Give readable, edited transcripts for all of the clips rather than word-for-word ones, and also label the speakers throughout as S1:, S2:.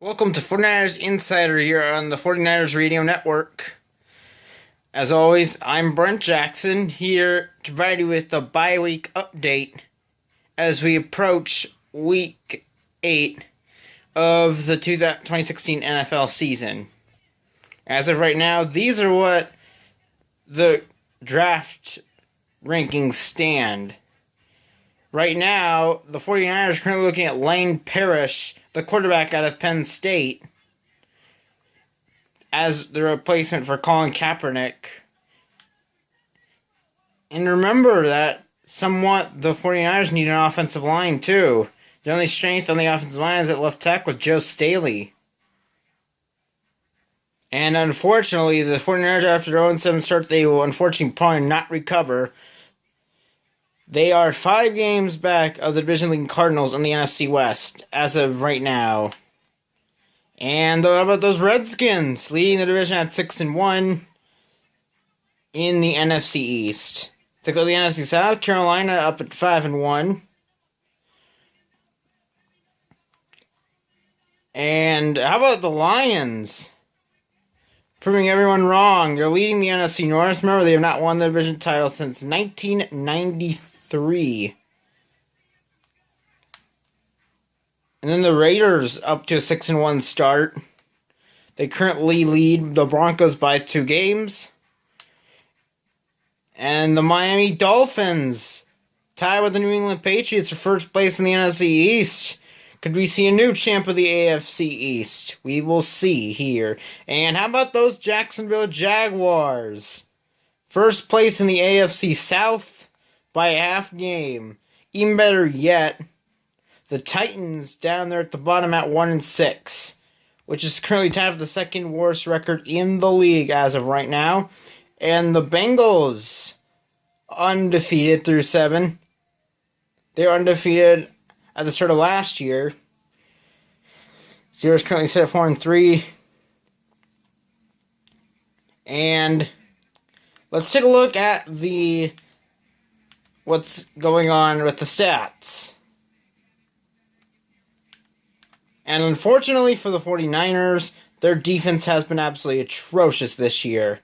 S1: Welcome to 49ers Insider here on the 49ers Radio Network. As always, I'm Brent Jackson here to provide you with the bye week update as we approach week 8 of the 2016 NFL season. As of right now, these are what the draft rankings stand. Right now, the 49ers are currently looking at Lane Parrish, the quarterback out of Penn State, as the replacement for Colin Kaepernick. And remember that somewhat the 49ers need an offensive line too. The only strength on the offensive line is at left tackle with Joe Staley. And unfortunately, the 49ers, after their 0-7 start, they will unfortunately probably not recover. They are 5 games back of the division leading Cardinals in the NFC West as of right now. And how about those Redskins leading the division at 6-1 in the NFC East? To go to the NFC South, Carolina up at 5-1. And how about the Lions? Proving everyone wrong. They're leading the NFC North. Remember, they have not won the division title since 1993. And then the Raiders up to a 6-1 start. They currently lead the Broncos by 2 games. And the Miami Dolphins tied with the New England Patriots for first place in the NFC East. Could we see a new champ of the AFC East? We will see here. And how about those Jacksonville Jaguars? First place in the AFC South by a half game. Even better yet, the Titans down there at the bottom at 1-6, which is currently tied for the second worst record in the league as of right now. And the Bengals undefeated through 7. They were undefeated at the start of last year. Steelers currently set at 4-3. And let's take a look at what's going on with the stats. And unfortunately for the 49ers, their defense has been absolutely atrocious this year.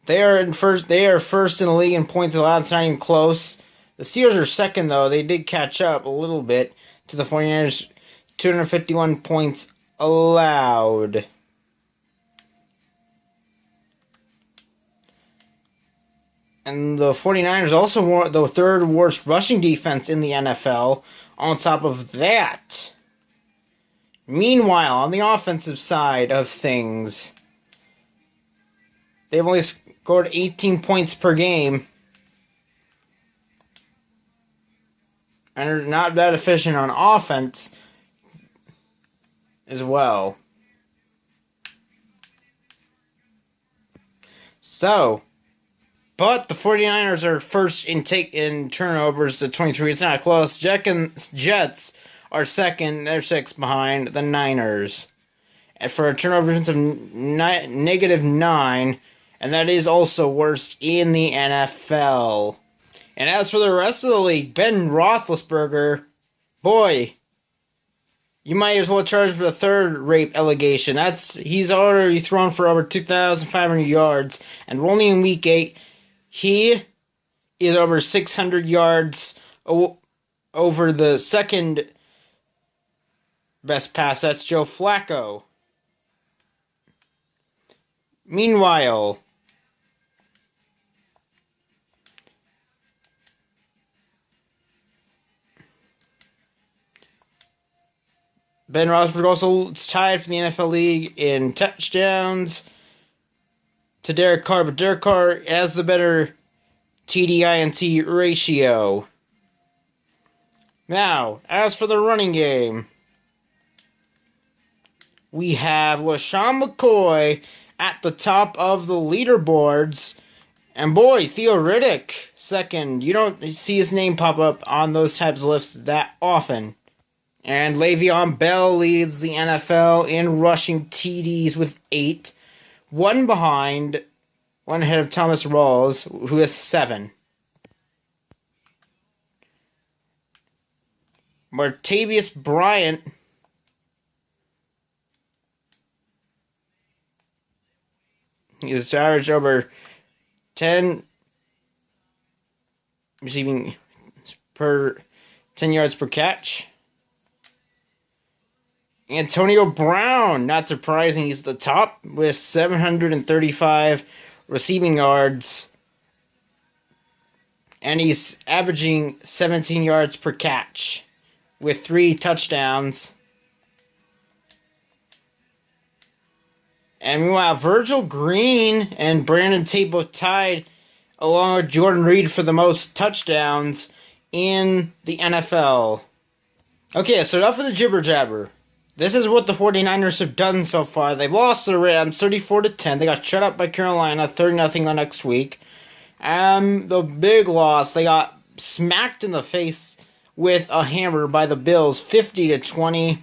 S1: They are first in the league in points allowed. It's not even close. The Steelers are second, though. They did catch up a little bit to the 49ers. 251 points allowed. And the 49ers also were the third worst rushing defense in the NFL. On top of that, meanwhile, on the offensive side of things, they've only scored 18 points per game. And are not that efficient on offense as well. But the 49ers are first in turnovers to 23. It's not close. Jets are second. They're 6 behind the Niners. And for a turnover difference of -9. And that is also worst in the NFL. And as for the rest of the league, Ben Roethlisberger, boy, you might as well charge with a third rape allegation. He's already thrown for over 2,500 yards. And only in week 8, he is over 600 yards over the second best pass. That's Joe Flacco. Meanwhile, Ben Roethlisberger also tied for the NFL league in touchdowns to Derek Carr, but Derek Carr has the better TDINT ratio. Now, as for the running game, we have LaShawn McCoy at the top of the leaderboards. And boy, Theo Riddick, second. You don't see his name pop up on those types of lists that often. And Le'Veon Bell leads the NFL in rushing TDs with 8. One ahead of Thomas Rawls, who has 7. Martavius Bryant. He's averaged over 10 receiving per 10 yards per catch. Antonio Brown, not surprising, he's the top with 735 receiving yards. And he's averaging 17 yards per catch with 3 touchdowns. And meanwhile, Virgil Green and Brandon Tate both tied along with Jordan Reed for the most touchdowns in the NFL. Okay, so enough of the jibber jabber. This is what the 49ers have done so far. They've lost to the Rams 34-10. They got shut up by Carolina 30-0 the next week. The big loss, they got smacked in the face with a hammer by the Bills 50-20.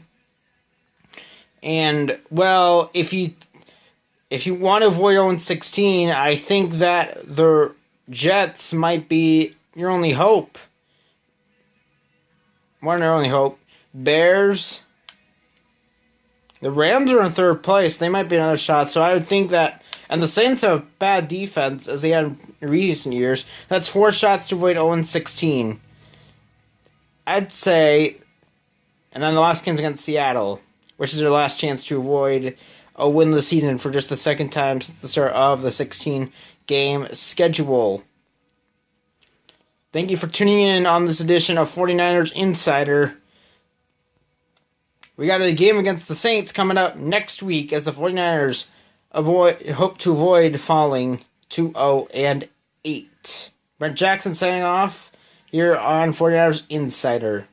S1: And, well, if you want to avoid 0-16, I think that the Jets might be your only hope. One of their only hope. Bears. The Rams are in third place. They might be another shot. So I would think that, and the Saints have bad defense as they had in recent years. That's 4 shots to avoid 0-16. I'd say, and then the last game's against Seattle, which is their last chance to avoid a winless season for just the second time since the start of the 16-game schedule. Thank you for tuning in on this edition of 49ers Insider. We got a game against the Saints coming up next week as the 49ers hope to avoid falling 2-0-8. Brent Jackson signing off here on 49ers Insider.